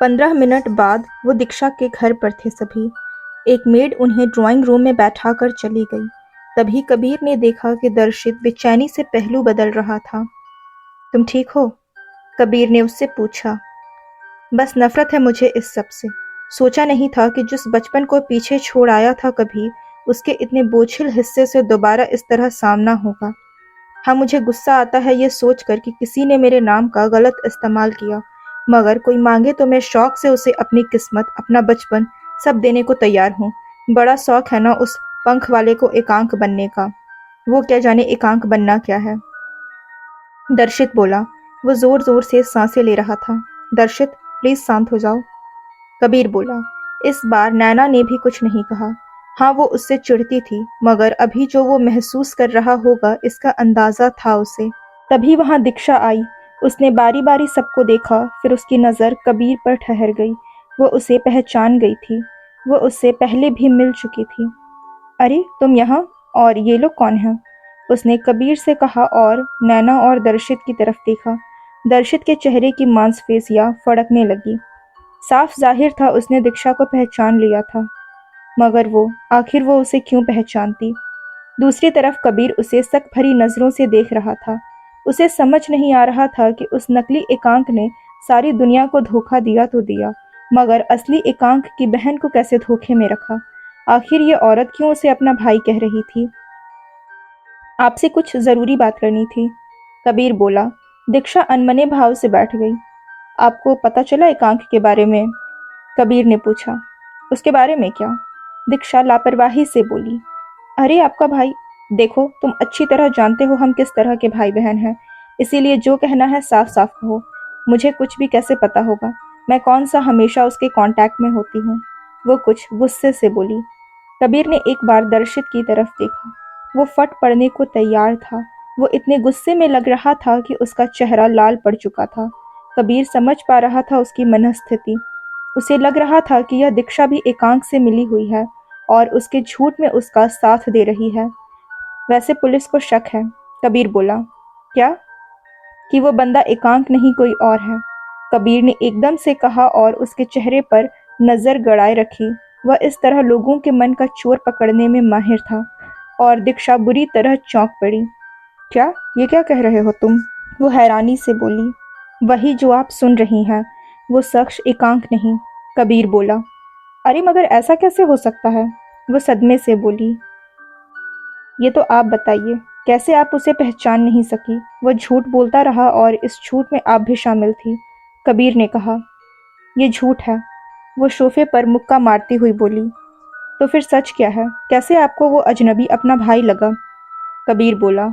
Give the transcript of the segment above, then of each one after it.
15 minute बाद वो दीक्षा के घर पर थे सभी। एक मेड उन्हें ड्राइंग रूम में बैठाकर चली गई। तभी कबीर ने देखा कि दर्शित बेचैनी से पहलू बदल रहा था। तुम ठीक हो? कबीर ने उससे पूछा। बस नफरत है मुझे इस सब से। सोचा नहीं था कि जिस बचपन को पीछे छोड़ आया था कभी, उसके इतने बोझिल हिस्से से दोबारा इस तरह सामना होगा। हाँ, मुझे गुस्सा आता है ये सोचकर कि किसी ने मेरे नाम का गलत इस्तेमाल किया, मगर कोई मांगे तो मैं शौक से उसे अपनी किस्मत, अपना बचपन सब देने को तैयार हूँ। बड़ा शौक है ना उस पंख वाले को एकांक बनने का। वो क्या जाने एकांक बनना क्या है। दर्शित बोला। वो जोर जोर से सांसें ले रहा था। दर्शित, प्लीज शांत हो जाओ। कबीर बोला। इस बार नैना ने भी कुछ नहीं कहा। हाँ, वो उससे चिढ़ती थी, मगर अभी जो वो महसूस कर रहा होगा इसका अंदाजा था उसे। तभी वहां दीक्षा आई। उसने बारी बारी सबको देखा, फिर उसकी नज़र कबीर पर ठहर गई। वो उसे पहचान गई थी। वो उससे पहले भी मिल चुकी थी। अरे तुम यहाँ, और ये लोग कौन हैं? उसने कबीर से कहा और नैना और दर्शित की तरफ देखा। दर्शित के चेहरे की मांसपेशियां फड़कने लगी। साफ जाहिर था उसने दीक्षा को पहचान लिया था, मगर आखिर वो उसे क्यों पहचानती? दूसरी तरफ कबीर उसे शक भरी नजरों से देख रहा था। उसे समझ नहीं आ रहा था कि उस नकली एकांक ने सारी दुनिया को धोखा दिया तो दिया, मगर असली एकांक की बहन को कैसे धोखे में रखा? आखिर ये औरत क्यों उसे अपना भाई कह रही थी? आपसे कुछ जरूरी बात करनी थी, कबीर बोला। दीक्षा अनमने भाव से बैठ गई। आपको पता चला एकांक के बारे में? कबीर ने पूछा। उसके बारे में क्या? दीक्षा लापरवाही से बोली। अरे आपका भाई, देखो तुम अच्छी तरह जानते हो हम किस तरह के भाई बहन हैं, इसीलिए जो कहना है साफ साफ कहो। मुझे कुछ भी कैसे पता होगा? मैं कौन सा हमेशा उसके कांटेक्ट में होती हूँ? वो कुछ गुस्से से बोली। कबीर ने एक बार दर्शित की तरफ देखा। वो फट पड़ने को तैयार था। वो इतने गुस्से में लग रहा था कि उसका चेहरा लाल पड़ चुका था। कबीर समझ पा रहा था उसकी मनस्थिति। उसे लग रहा था कि यह दीक्षा भी एकांक से मिली हुई है और उसके झूठ में उसका साथ दे रही है। वैसे पुलिस को शक है, कबीर बोला। क्या? कि वो बंदा एकांक नहीं कोई और है, कबीर ने एकदम से कहा और उसके चेहरे पर नजर गड़ाए रखी। वह इस तरह लोगों के मन का चोर पकड़ने में माहिर था। और दीक्षा बुरी तरह चौंक पड़ी। क्या? ये क्या कह रहे हो तुम? वो हैरानी से बोली। वही जो आप सुन रही हैं, वो शख्स एकांक नहीं, कबीर बोला। अरे मगर ऐसा कैसे हो सकता है? वो सदमे से बोली। ये तो आप बताइए, कैसे आप उसे पहचान नहीं सकी? वो झूठ बोलता रहा और इस झूठ में आप भी शामिल थी, कबीर ने कहा। ये झूठ है, वो सोफे पर मुक्का मारती हुई बोली। तो फिर सच क्या है? कैसे आपको वो अजनबी अपना भाई लगा? कबीर बोला।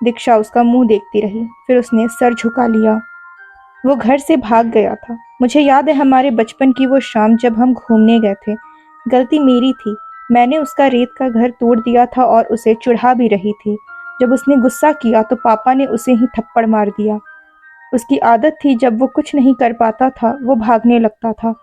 दीक्षा उसका मुंह देखती रही, फिर उसने सर झुका लिया। वो घर से भाग गया था। मुझे याद है हमारे बचपन की वो शाम जब हम घूमने गए थे। गलती मेरी थी। मैंने उसका रेत का घर तोड़ दिया था और उसे चिढ़ा भी रही थी। जब उसने गुस्सा किया तो पापा ने उसे ही थप्पड़ मार दिया। उसकी आदत थी, जब वो कुछ नहीं कर पाता था वो भागने लगता था।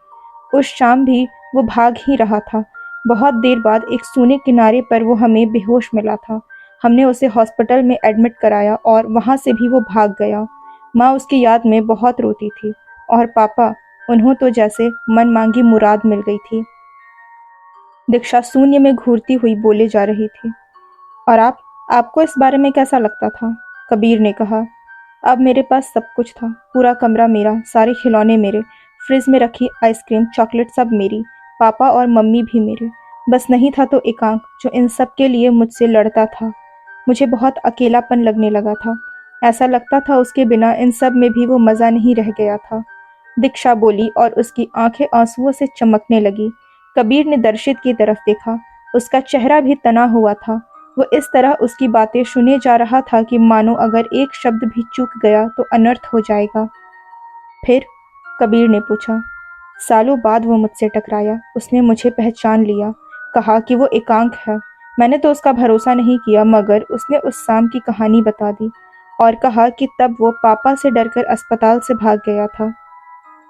उस शाम भी वो भाग ही रहा था। बहुत देर बाद एक सूने किनारे पर वो हमें बेहोश मिला था। हमने उसे हॉस्पिटल में एडमिट कराया और वहां से भी वो भाग गया। माँ उसकी याद में बहुत रोती थी, और पापा, उन्हों तो जैसे मन मांगी मुराद मिल गई थी। दीक्षा शून्य में घूरती हुई बोले जा रही थी। और आपको इस बारे में कैसा लगता था? कबीर ने कहा। अब मेरे पास सब कुछ था, पूरा कमरा मेरा, सारे खिलौने मेरे, फ्रिज में रखी आइसक्रीम चॉकलेट सब मेरी, पापा और मम्मी भी मेरे। बस नहीं था तो एकांक, जो इन सब के लिए मुझसे लड़ता था। मुझे बहुत अकेलापन लगने लगा था। ऐसा लगता था उसके बिना इन सब में भी वो मज़ा नहीं रह गया था। दीक्षा बोली और उसकी आंखें आंसुओं से चमकने लगी। कबीर ने दर्शित की तरफ देखा। उसका चेहरा भी तना हुआ था। वो इस तरह उसकी बातें सुने जा रहा था कि मानो अगर एक शब्द भी चूक गया तो अनर्थ हो जाएगा। फिर? कबीर ने पूछा। सालों बाद वो मुझसे टकराया। उसने मुझे पहचान लिया, कहा कि वो एकांक है। मैंने तो उसका भरोसा नहीं किया, मगर उसने उस शाम की कहानी बता दी और कहा कि तब वो पापा से डरकर अस्पताल से भाग गया था।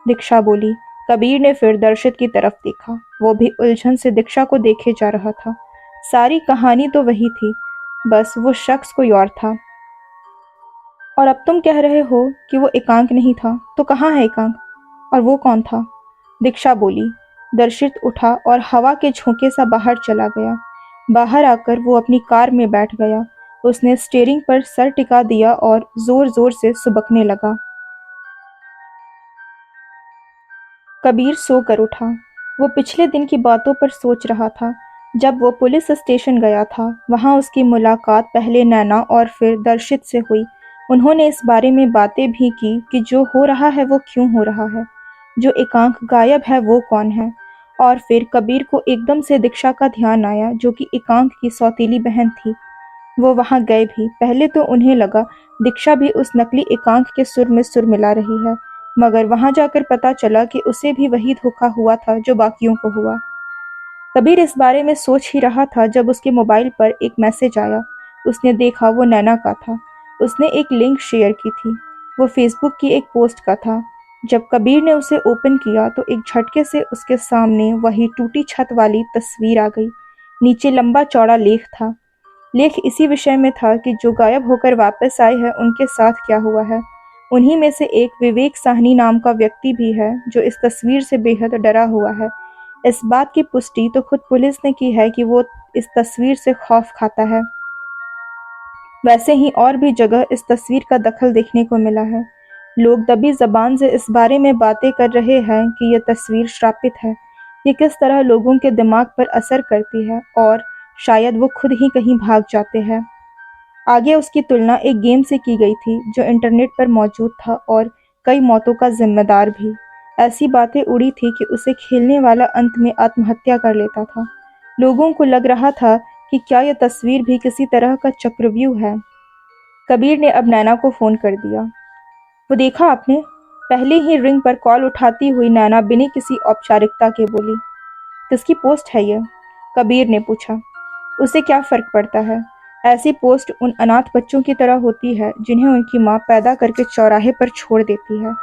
दीक्षा बोली। कबीर ने फिर दर्शित की तरफ देखा। वो भी उलझन से दीक्षा को देखे जा रहा था। सारी कहानी तो वही थी, बस वो शख्स कोई और था। और अब तुम कह रहे हो कि वो एकांक नहीं था, तो कहाँ है एकांक? और वो कौन था? दीक्षा बोली। दर्शित उठा और हवा के झोंके सा बाहर चला गया। बाहर आकर वो अपनी कार में बैठ गया। उसने स्टीयरिंग पर सर टिका दिया और जोर-जोर से सुबकने लगा। कबीर सोकर उठा। वो पिछले दिन की बातों पर सोच रहा था। जब वो पुलिस स्टेशन गया था, वहाँ उसकी मुलाकात पहले नैना और फिर दर्शित से हुई। उन्होंने इस बारे में बातें भी की कि जो हो रहा है वो क्यों हो रहा है, जो एकांक गायब है वो कौन है। और फिर कबीर को एकदम से दीक्षा का ध्यान आया, जो कि एकांक की सौतेली बहन थी। वो वहाँ गए भी। पहले तो उन्हें लगा दीक्षा भी उस नकली एकांक के सुर में सुर मिला रही है, मगर वहाँ जाकर पता चला कि उसे भी वही धोखा हुआ था जो बाकियों को हुआ। कबीर इस बारे में सोच ही रहा था जब उसके मोबाइल पर एक मैसेज आया। उसने देखा वो नैना का था। उसने एक लिंक शेयर की थी। वो फेसबुक की एक पोस्ट का था। जब कबीर ने उसे ओपन किया तो एक झटके से उसके सामने वही टूटी छत वाली तस्वीर आ गई। नीचे लंबा चौड़ा लेख था। लेख इसी विषय में था कि जो गायब होकर वापस आए हैं उनके साथ क्या हुआ है। उन्हीं में से एक विवेक साहनी नाम का व्यक्ति भी है जो इस तस्वीर से बेहद डरा हुआ है। इस बात की पुष्टि तो खुद पुलिस ने की है कि वो इस तस्वीर से खौफ खाता है। वैसे ही और भी जगह इस तस्वीर का दखल देखने को मिला है। लोग दबी जबान से इस बारे में बातें कर रहे हैं कि यह तस्वीर श्रापित है। ये किस तरह लोगों के दिमाग पर असर करती है और शायद वो खुद ही कहीं भाग जाते हैं। आगे उसकी तुलना एक गेम से की गई थी जो इंटरनेट पर मौजूद था और कई मौतों का जिम्मेदार भी। ऐसी बातें उड़ी थी कि उसे खेलने वाला अंत में आत्महत्या कर लेता था। लोगों को लग रहा था कि क्या यह तस्वीर भी किसी तरह का चक्रव्यूह है। कबीर ने अब नैना को फोन कर दिया। वो देखा आपने? पहले ही रिंग पर कॉल उठाती हुई नैना बिना किसी औपचारिकता के बोली। किसकी पोस्ट है ये? कबीर ने पूछा। उसे क्या फर्क पड़ता है? ऐसी पोस्ट उन अनाथ बच्चों की तरह होती है जिन्हें उनकी माँ पैदा करके चौराहे पर छोड़ देती है।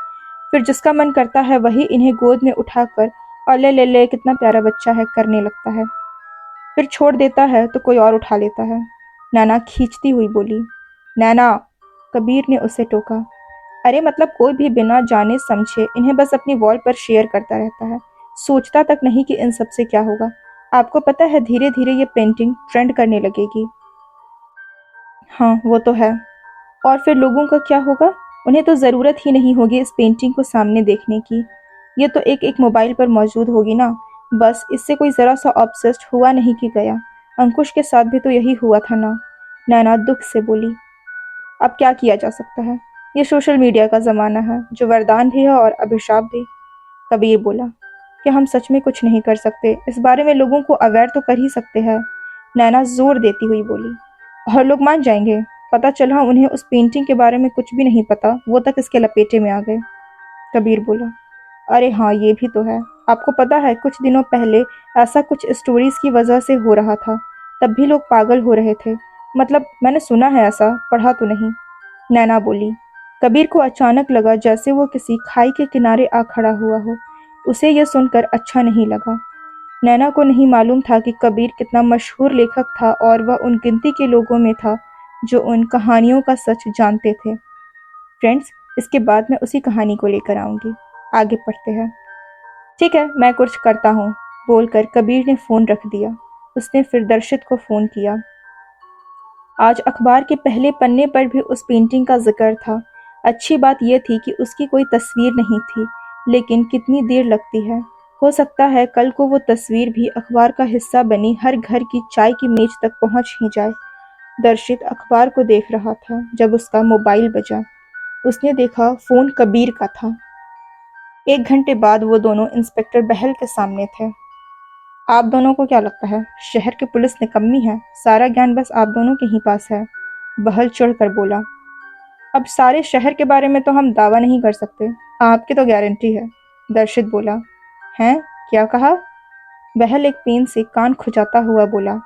फिर जिसका मन करता है वही इन्हें गोद में उठाकर और ले ले ले कितना प्यारा बच्चा है करने लगता है। फिर छोड़ देता है तो कोई और उठा लेता है। नैना खींचती हुई बोली। नैना, कबीर ने उसे टोका। अरे मतलब कोई भी बिना जाने समझे इन्हें बस अपनी वॉल पर शेयर करता रहता है, सोचता तक नहीं कि इन सब से क्या होगा। आपको पता है धीरे धीरे ये पेंटिंग ट्रेंड करने लगेगी। हाँ वो तो है। और फिर लोगों का क्या होगा? उन्हें तो ज़रूरत ही नहीं होगी इस पेंटिंग को सामने देखने की। ये तो एक एक मोबाइल पर मौजूद होगी ना। बस इससे कोई ज़रा सा ऑब्सेस्ड हुआ नहीं कि गया। अंकुश के साथ भी तो यही हुआ था ना। नैना दुख से बोली। अब क्या किया जा सकता है? ये सोशल मीडिया का ज़माना है जो वरदान भी है और अभिशाप भी। कबीर बोला। कि हम सच में कुछ नहीं कर सकते, इस बारे में लोगों को अवेयर तो कर ही सकते हैं। नैना जोर देती हुई बोली। और लोग मान जाएंगे। पता चला उन्हें उस पेंटिंग के बारे में कुछ भी नहीं पता, वो तक इसके लपेटे में आ गए। कबीर बोला। अरे हाँ ये भी तो है। आपको पता है कुछ दिनों पहले ऐसा कुछ स्टोरीज की वजह से हो रहा था। तब भी लोग पागल हो रहे थे। मतलब मैंने सुना है, ऐसा पढ़ा तो नहीं। नैना बोली। कबीर को अचानक लगा जैसे वो किसी खाई के किनारे आ खड़ा हुआ हो। उसे यह सुनकर अच्छा नहीं लगा। नैना को नहीं मालूम था कि कबीर कितना मशहूर लेखक था और वह उन गिनती के लोगों में था जो उन कहानियों का सच जानते थे। फ्रेंड्स, इसके बाद मैं उसी कहानी को लेकर आऊंगी। आगे पढ़ते हैं। ठीक है, मैं कुछ करता हूँ, बोलकर कबीर ने फ़ोन रख दिया। उसने फिर दर्शित को फ़ोन किया। आज अखबार के पहले पन्ने पर भी उस पेंटिंग का जिक्र था। अच्छी बात यह थी कि उसकी कोई तस्वीर नहीं थी, लेकिन कितनी देर लगती है। हो सकता है कल को वो तस्वीर भी अखबार का हिस्सा बनी हर घर की चाय की मेज तक पहुंच ही जाए। दर्शित अखबार को देख रहा था जब उसका मोबाइल बजा। उसने देखा फोन कबीर का था। 1 घंटे बाद वो दोनों इंस्पेक्टर बहल के सामने थे। आप दोनों को क्या लगता है शहर की पुलिस निकम्मी है? सारा ज्ञान बस आप दोनों के ही पास है। बहल चिढ़कर बोला। अब सारे शहर के बारे में तो हम दावा नहीं कर सकते, आपकी तो गारंटी है। दर्शित बोला। हैं? क्या कहा? बहल एक पेन से कान खुजाता हुआ बोला।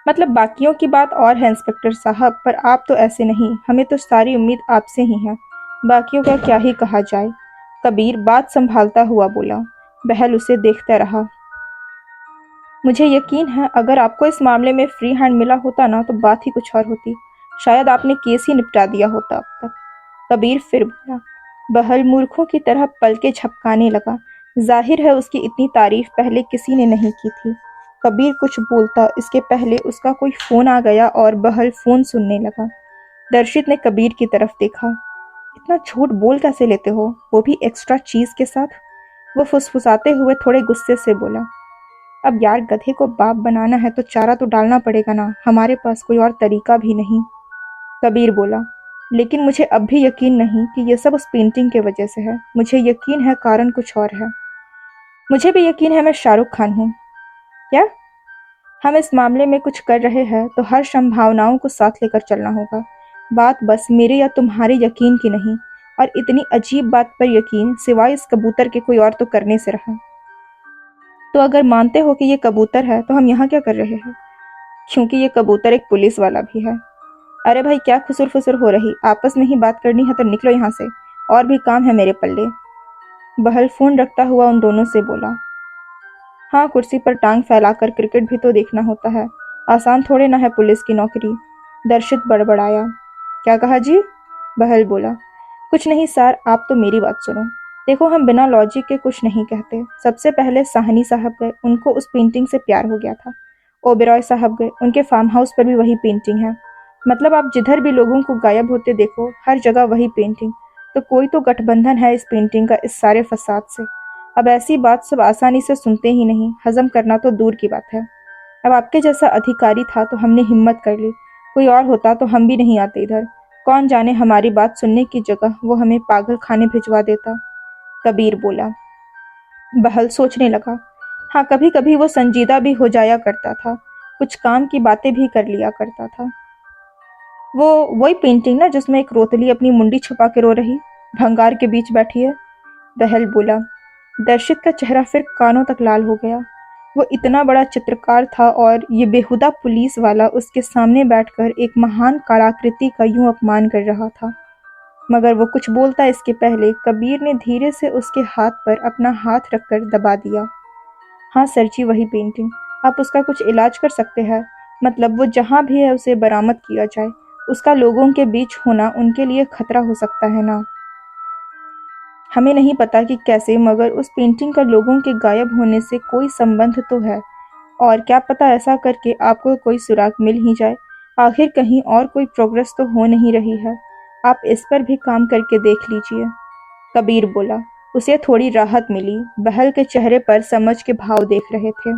मतलब बाकियों की बात और है इंस्पेक्टर साहब, पर आप तो ऐसे नहीं, हमें तो सारी उम्मीद आपसे ही है। बाकियों का क्या ही कहा जाए। कबीर बात संभालता हुआ बोला। बहल उसे देखता रहा। मुझे यकीन है अगर आपको इस मामले में फ्री हैंड मिला होता ना तो बात ही कुछ और होती। शायद आपने केस ही निपटा दिया होता अब तक। कबीर फिर बोला। बहल मूर्खों की तरह पलके झपकाने लगा। जाहिर है उसकी इतनी तारीफ पहले किसी ने नहीं की थी। कबीर कुछ बोलता इसके पहले उसका कोई फोन आ गया और बहल फोन सुनने लगा। दर्शित ने कबीर की तरफ देखा। इतना झूठ बोल कैसे लेते हो, वो भी एक्स्ट्रा चीज के साथ? वो फुसफुसाते हुए थोड़े गुस्से से बोला। अब यार, गधे को बाप बनाना है तो चारा तो डालना पड़ेगा ना, हमारे पास कोई और तरीका भी नहीं। कबीर बोला, लेकिन मुझे अब भी यकीन नहीं कि ये सब उस पेंटिंग के वजह से है। मुझे यकीन है कारण कुछ और है। मुझे भी यकीन है मैं शाहरुख खान हूँ। क्या? हम इस मामले में कुछ कर रहे हैं तो हर संभावनाओं को साथ लेकर चलना होगा। बात बस मेरे या तुम्हारे यकीन की नहीं, और इतनी अजीब बात पर यकीन सिवाय इस कबूतर के कोई और तो करने से रहा। तो अगर मानते हो कि ये कबूतर है तो हम यहाँ क्या कर रहे हैं? क्योंकि ये कबूतर एक पुलिस वाला भी है। अरे भाई, क्या खुसुर फुसुर हो रही, आपस में ही बात करनी है तो निकलो यहाँ से, और भी काम है मेरे पल्ले। बहल फोन रखता हुआ उन दोनों से बोला। हाँ, कुर्सी पर टांग फैलाकर क्रिकेट भी तो देखना होता है, आसान थोड़े ना है पुलिस की नौकरी। दर्शित बड़बड़ाया। क्या कहा जी? बहल बोला। कुछ नहीं सर, आप तो मेरी बात सुनो। देखो, हम बिना लॉजिक के कुछ नहीं कहते। सबसे पहले साहनी साहब गए, उनको उस पेंटिंग से प्यार हो गया था। ओबेरॉय साहब गए, उनके फार्म हाउस पर भी वही पेंटिंग है। मतलब आप जिधर भी लोगों को गायब होते देखो, हर जगह वही पेंटिंग। तो कोई तो गठबंधन है इस पेंटिंग का इस सारे फसाद से। अब ऐसी बात सब आसानी से सुनते ही नहीं, हजम करना तो दूर की बात है। अब आपके जैसा अधिकारी था तो हमने हिम्मत कर ली, कोई और होता तो हम भी नहीं आते इधर। कौन जाने हमारी बात सुनने की जगह वो हमें पागल खाने भिजवा देता। कबीर बोला। बहल सोचने लगा। हाँ, कभी कभी वो संजीदा भी हो जाया करता था, कुछ काम की बातें भी कर लिया करता था। वो वही पेंटिंग ना जिसमें एक रोतली अपनी मुंडी छुपा के रो रही, भंगार के बीच बैठी है। बहल बोला। दर्शित का चेहरा फिर कानों तक लाल हो गया। वो इतना बड़ा चित्रकार था और ये बेहुदा पुलिस वाला उसके सामने बैठकर एक महान कलाकृति का यूं अपमान कर रहा था। मगर वो कुछ बोलता इसके पहले कबीर ने धीरे से उसके हाथ पर अपना हाथ रखकर दबा दिया। हाँ सर जी, वही पेंटिंग। आप उसका कुछ इलाज कर सकते हैं? मतलब वो जहाँ भी है उसे बरामद किया जाए। उसका लोगों के बीच होना उनके लिए खतरा हो सकता है ना। हमें नहीं पता कि कैसे, मगर उस पेंटिंग का लोगों के गायब होने से कोई संबंध तो है। और क्या पता ऐसा करके आपको कोई सुराग मिल ही जाए। आखिर कहीं और कोई प्रोग्रेस तो हो नहीं रही है। आप इस पर भी काम करके देख लीजिए। कबीर बोला। उसे थोड़ी राहत मिली। बहल के चेहरे पर समझ के भाव देख रहे थे।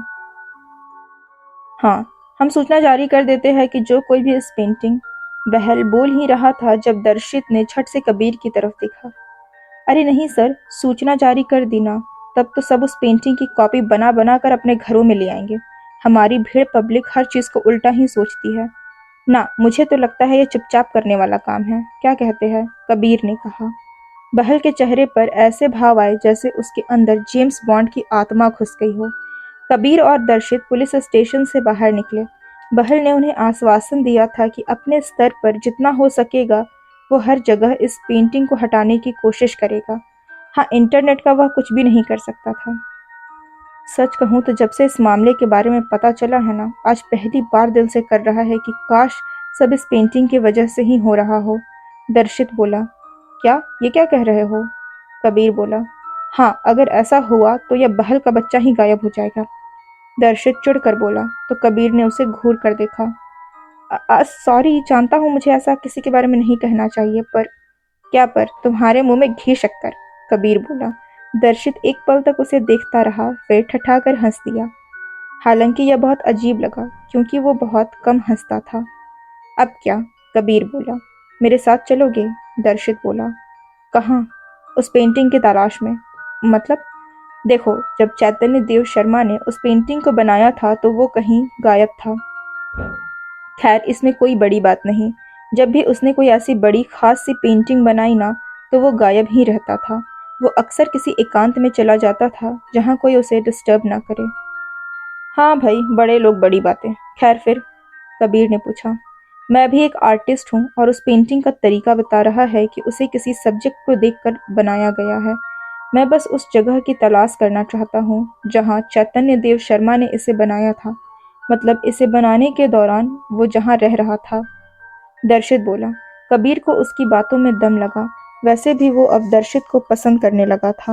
हाँ, हम सूचना जारी कर देते हैं कि जो कोई भी इस पेंटिंग। बहल बोल ही रहा था जब दर्शित ने झट से कबीर की तरफ देखा। अरे नहीं सर, सूचना जारी कर दी ना, तब तो सब उस पेंटिंग की कॉपी बना बना कर अपने घरों में ले आएंगे। हमारी भीड़ पब्लिक हर चीज को उल्टा ही सोचती है ना। मुझे तो लगता है ये चुपचाप करने वाला काम है। क्या कहते हैं? कबीर ने कहा। बहल के चेहरे पर ऐसे भाव आए जैसे उसके अंदर जेम्स बॉन्ड की आत्मा घुस गई हो। कबीर और दर्शित पुलिस स्टेशन से बाहर निकले। बहल ने उन्हें आश्वासन दिया था कि अपने स्तर पर जितना हो सकेगा वो हर जगह इस पेंटिंग को हटाने की कोशिश करेगा। हाँ, इंटरनेट का वह कुछ भी नहीं कर सकता था। सच कहूँ तो जब से इस मामले के बारे में पता चला है ना, आज पहली बार दिल से कर रहा है कि काश सब इस पेंटिंग की वजह से ही हो रहा हो। दर्शित बोला। क्या? ये क्या कह रहे हो? कबीर बोला। हाँ, अगर ऐसा हुआ तो यह बहल का बच्चा ही गायब हो जाएगा। दर्शित चिढ़कर बोला तो कबीर ने उसे घूर कर देखा। सॉरी, जानता हूँ मुझे ऐसा किसी के बारे में नहीं कहना चाहिए, पर क्या पर? तुम्हारे मुंह में घी शक्कर। कबीर बोला। दर्शित एक पल तक उसे देखता रहा, फिर ठठाकर हंस दिया। हालांकि यह बहुत अजीब लगा क्योंकि वो बहुत कम हंसता था। अब क्या? कबीर बोला। मेरे साथ चलोगे? दर्शित बोला। कहाँ? उस पेंटिंग की तलाश में। मतलब? देखो, जब चैतन्य देव शर्मा ने उस पेंटिंग को बनाया था तो वो कहीं गायब था। खैर, इसमें कोई बड़ी बात नहीं। जब भी उसने कोई ऐसी बड़ी खास सी पेंटिंग बनाई ना, तो वो गायब ही रहता था। वो अक्सर किसी एकांत में चला जाता था जहाँ कोई उसे डिस्टर्ब ना करे। हाँ भाई, बड़े लोग बड़ी बातें। खैर फिर? कबीर ने पूछा। मैं भी एक आर्टिस्ट हूँ और उस पेंटिंग का तरीका बता रहा है कि उसे किसी सब्जेक्ट को देखकर बनाया गया है। मैं बस उस जगह की तलाश करना चाहता हूँ जहाँ चैतन्य देव शर्मा ने इसे बनाया था। मतलब इसे बनाने के दौरान वो जहाँ रह रहा था। दर्शित बोला। कबीर को उसकी बातों में दम लगा। वैसे भी वो अब दर्शित को पसंद करने लगा था।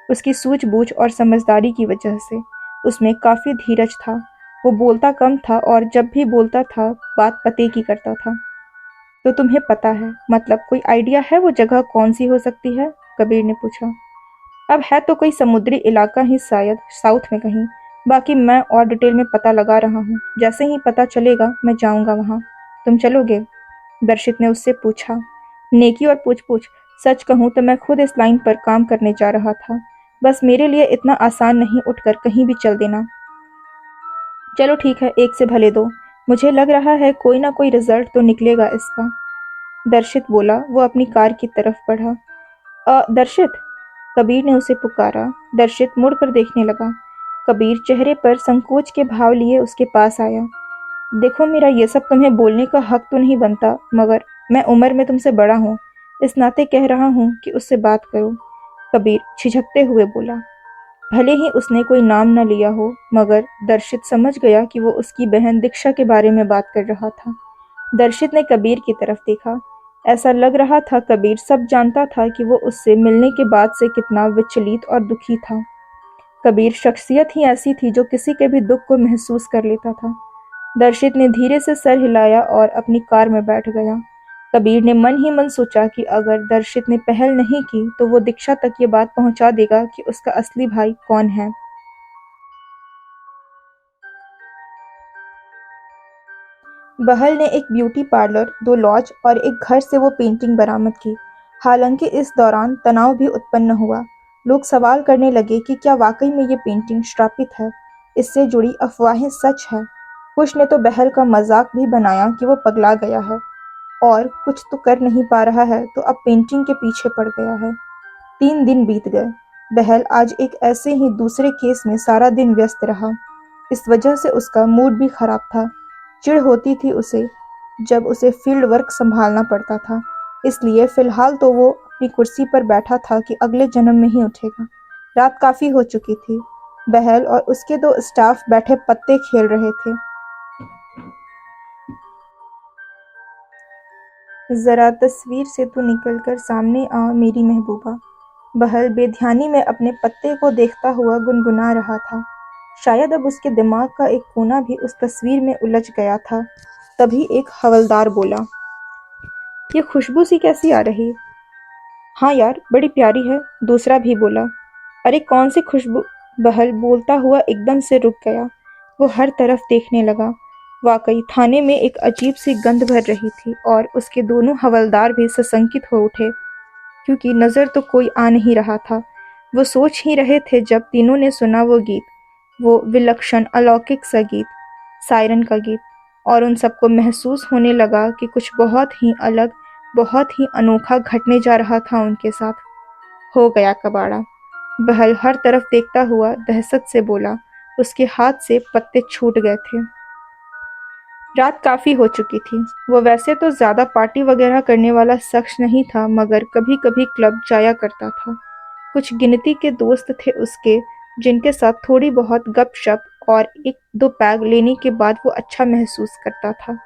उसकी सूझबूझ और समझदारी की वजह से उसमें काफ़ी धीरज था। वो बोलता कम था और जब भी बोलता था बात पते की करता था। तो तुम्हें पता है, मतलब कोई आइडिया है वो जगह कौन सी हो सकती है? कबीर ने पूछा। अब है तो कोई समुद्री इलाका ही, शायद साउथ में कहीं। बाकी मैं और डिटेल में पता लगा रहा हूँ। जैसे ही पता चलेगा मैं जाऊँगा वहाँ। तुम चलोगे? दर्शित ने उससे पूछा। नेकी और पूछ-पूछ। सच कहूँ तो मैं खुद इस लाइन पर काम करने जा रहा था। बस मेरे लिए इतना आसान नहीं उठकर कहीं भी चल देना। चलो ठीक है, एक से भले दो। मुझे लग रहा है कोई ना कोई रिजल्ट तो निकलेगा इसका। दर्शित बोला। वो अपनी कार की तरफ बढ़ा। दर्शित! कबीर ने उसे पुकारा। दर्शित मुड़कर देखने लगा। कबीर चेहरे पर संकोच के भाव लिए उसके पास आया। देखो, मेरा ये सब तुम्हें बोलने का हक तो नहीं बनता, मगर मैं उम्र में तुमसे बड़ा हूँ। इस नाते कह रहा हूँ कि उससे बात करो। कबीर झिझकते हुए बोला। भले ही उसने कोई नाम न लिया हो, मगर दर्शित समझ गया कि वो उसकी बहन दीक्षा के बारे में बात कर रहा था। दर्शित ने कबीर की तरफ देखा। ऐसा लग रहा था कबीर सब जानता था कि वो उससे मिलने के बाद से कितना विचलित और दुखी था। कबीर शख्सियत ही ऐसी थी जो किसी के भी दुख को महसूस कर लेता था। दर्शित ने धीरे से सर हिलाया और अपनी कार में बैठ गया। कबीर ने मन ही मन सोचा कि अगर दर्शित ने पहल नहीं की तो वो दीक्षा तक ये बात पहुंचा देगा कि उसका असली भाई कौन है। बहल ने एक ब्यूटी पार्लर, 2 लॉज और एक घर से वो पेंटिंग बरामद की। हालांकि इस दौरान तनाव भी उत्पन्न हुआ। लोग सवाल करने लगे कि क्या वाकई में ये पेंटिंग श्रापित है। इससे जुड़ी अफवाहें सच है। कुछ ने तो बहल का मजाक भी बनाया कि वो पगला गया है और कुछ तो कर नहीं पा रहा है तो अब पेंटिंग के पीछे पड़ गया है। 3 दिन बीत गए। बहल आज एक ऐसे ही दूसरे केस में सारा दिन व्यस्त रहा। इस वजह से उसका मूड भी खराब था। चिढ़ होती थी उसे जब उसे फील्ड वर्क संभालना पड़ता था। इसलिए फिलहाल तो वो अपनी कुर्सी पर बैठा था कि अगले जन्म में ही उठेगा। रात काफी हो चुकी थी। बहल और उसके 2 स्टाफ बैठे पत्ते खेल रहे थे। जरा तस्वीर से तो निकलकर सामने आ मेरी महबूबा। बहल बेध्यानी में अपने पत्ते को देखता हुआ गुनगुना रहा था। शायद अब उसके दिमाग का एक कोना भी उस तस्वीर में उलझ गया था। तभी एक हवलदार बोला। ये खुशबू सी कैसी आ रही? हाँ यार, बड़ी प्यारी है। दूसरा भी बोला। अरे कौन सी खुशबू? बहल बोलता हुआ एकदम से रुक गया। वो हर तरफ देखने लगा। वाकई थाने में एक अजीब सी गंध भर रही थी और उसके दोनों हवलदार भी सशंकित हो उठे, क्योंकि नजर तो कोई आ नहीं रहा था। वो सोच ही रहे थे जब तीनों ने सुना वो गीत, वो विलक्षण अलौकिक सा गीत, सायरन का गीत, और उन सबको महसूस होने लगा कि कुछ बहुत ही अलग, बहुत ही अनोखा घटने जा रहा था उनके साथ। हो गया कबाड़ा। बहल हर तरफ देखता हुआ दहशत से बोला। उसके हाथ से पत्ते छूट गए थे। रात काफी हो चुकी थी। वो वैसे तो ज्यादा पार्टी वगैरह करने वाला शख्स नहीं था, मगर कभी कभी क्लब जाया करता था। कुछ गिनती के दोस्त थे उसके, जिनके साथ थोड़ी बहुत गपशप और 1-2 पैग लेने के बाद वो अच्छा महसूस करता था।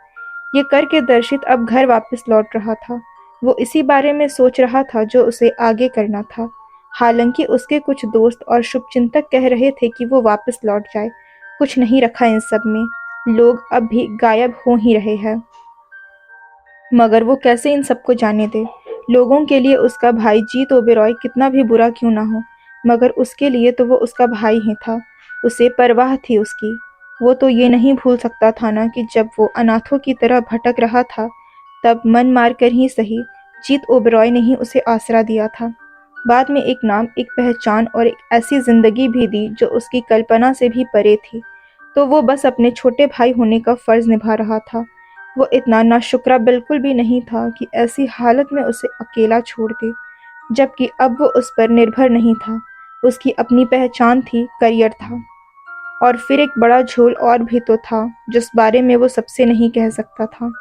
ये करके दर्शित अब घर वापस लौट रहा था। वो इसी बारे में सोच रहा था जो उसे आगे करना था। हालांकि उसके कुछ दोस्त और शुभचिंतक कह रहे थे कि वो वापस लौट जाए। कुछ नहीं रखा इन सब में। लोग अब भी गायब हो ही रहे हैं। मगर वो कैसे इन सबको जाने दे? लोगों के लिए उसका भाई जीत ओबेरॉय कितना भी बुरा क्यों ना हो, मगर उसके लिए तो वो उसका भाई ही था। उसे परवाह थी उसकी। वो तो ये नहीं भूल सकता था ना कि जब वो अनाथों की तरह भटक रहा था, तब मन मारकर ही सही जीत ओबेरॉय ने ही उसे आसरा दिया था। बाद में एक नाम, एक पहचान और एक ऐसी जिंदगी भी दी जो उसकी कल्पना से भी परे थी। तो वो बस अपने छोटे भाई होने का फर्ज निभा रहा था। वो इतना नाशुक्रा बिल्कुल भी नहीं था कि ऐसी हालत में उसे अकेला छोड़ दे, जबकि अब वो उस पर निर्भर नहीं था। उसकी अपनी पहचान थी, करियर था, और फिर एक बड़ा झोल और भी तो था जिस बारे में वो सबसे नहीं कह सकता था।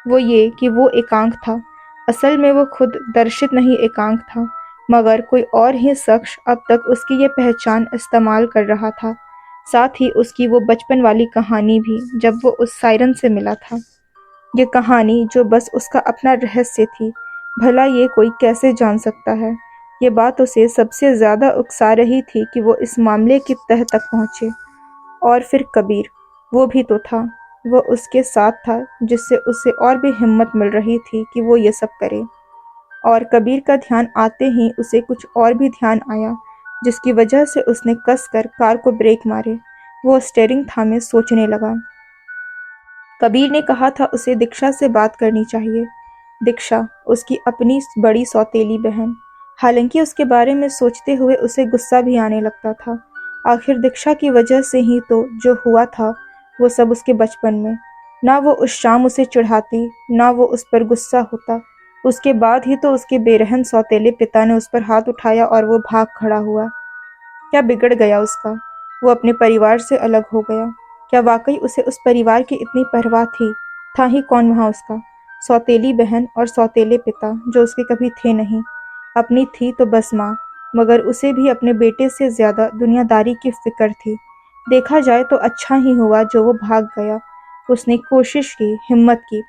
वो ये कि वो एकांक था। असल में वो खुद दर्शित नहीं एकांक था, मगर कोई और ही शख्स अब तक उसकी ये पहचान इस्तेमाल कर रहा था। साथ ही उसकी वो बचपन वाली कहानी भी, जब वो उस सायरन से मिला था। ये कहानी जो बस उसका अपना रहस्य थी। भला ये कोई कैसे जान सकता है? ये बात उसे सबसे ज़्यादा उकसा रही थी कि वो इस मामले की तह तक पहुँचे। और फिर कबीर, वो भी तो था। वो उसके साथ था, जिससे उसे और भी हिम्मत मिल रही थी कि वो ये सब करे। और कबीर का ध्यान आते ही उसे कुछ और भी ध्यान आया, जिसकी वजह से उसने कसकर कार को ब्रेक मारे। वो स्टीयरिंग थामे सोचने लगा। कबीर ने कहा था उसे दीक्षा से बात करनी चाहिए। दीक्षा, उसकी अपनी बड़ी सौतेली बहन। हालांकि उसके बारे में सोचते हुए उसे गुस्सा भी आने लगता था। आखिर दीक्षा की वजह से ही तो जो हुआ था वो सब उसके बचपन में। ना वो उस शाम उसे चिढ़ाती, ना वो उस पर गुस्सा होता। उसके बाद ही तो उसके बेरहम सौतेले पिता ने उस पर हाथ उठाया और वो भाग खड़ा हुआ। क्या बिगड़ गया उसका? वो अपने परिवार से अलग हो गया। क्या वाकई उसे उस परिवार की इतनी परवाह थी? था ही कौन वहाँ उसका? सौतेली बहन और सौतेले पिता जो उसके कभी थे नहीं। अपनी थी तो बस माँ, मगर उसे भी अपने बेटे से ज्यादा दुनियादारी की फिक्र थी। देखा जाए तो अच्छा ही हुआ जो वो भाग गया। उसने कोशिश की, हिम्मत की।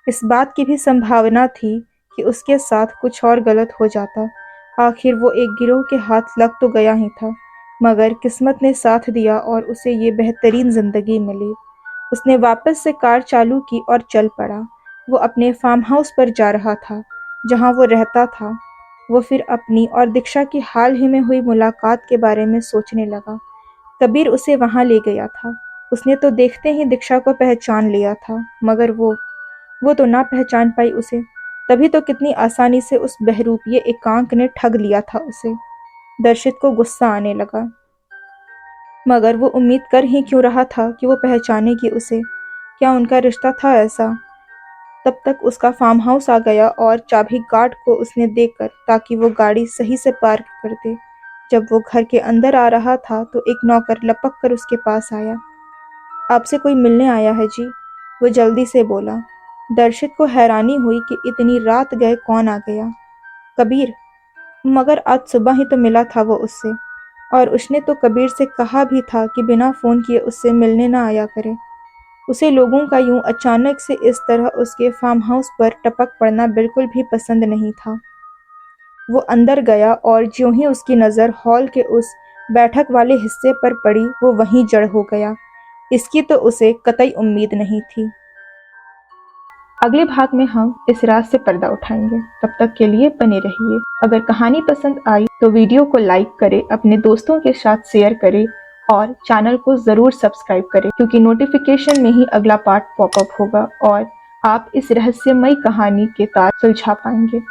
इस बात की भी संभावना थी कि उसके साथ कुछ और गलत हो जाता। आखिर वो एक गिरोह के हाथ लग तो गया ही था, मगर किस्मत ने साथ दिया और उसे ये बेहतरीन जिंदगी मिली। उसने वापस से कार चालू की और चल पड़ा। वो अपने फार्म हाउस पर जा रहा था, जहाँ वो रहता था। वो फिर अपनी और दीक्षा की हाल ही में हुई मुलाकात के बारे में सोचने लगा। कबीर उसे वहां ले गया था। उसने तो देखते ही दीक्षा को पहचान लिया था, मगर वो तो ना पहचान पाई उसे। तभी तो कितनी आसानी से उस बहरूपिये एकांक ने ठग लिया था उसे। दर्शित को गुस्सा आने लगा, मगर वो उम्मीद कर ही क्यों रहा था कि वो पहचानेगी उसे। क्या उनका रिश्ता था ऐसा? तब तक उसका फार्म हाउस आ गया और चाबी गार्ड को उसने देकर, ताकि वो गाड़ी सही से पार्क कर दे। जब वो घर के अंदर आ रहा था तो एक नौकर लपक कर उसके पास आया। आपसे कोई मिलने आया है जी, वो जल्दी से बोला। दर्शित को हैरानी हुई कि इतनी रात गए कौन आ गया। कबीर, मगर आज सुबह ही तो मिला था वो उससे, और उसने तो कबीर से कहा भी था कि बिना फोन किए उससे मिलने ना आया करे। उसे लोगों का यूं अचानक से इस तरह उसके फार्म हाउस पर टपक पड़ना बिल्कुल भी पसंद नहीं था। वो अंदर गया और ज्यों ही उसकी नज़र हॉल के उस बैठक वाले हिस्से पर पड़ी, वो वहीं जड़ हो गया। इसकी तो उसे कतई उम्मीद नहीं थी। अगले भाग में हम इस राज से पर्दा उठाएंगे। तब तक के लिए बने रहिए। अगर कहानी पसंद आई तो वीडियो को लाइक करें, अपने दोस्तों के साथ शेयर करें और चैनल को ज़रूर सब्सक्राइब करें, क्योंकि नोटिफिकेशन में ही अगला पार्ट पॉपअप होगा और आप इस रहस्यमयी कहानी के तार सुलझा पाएंगे।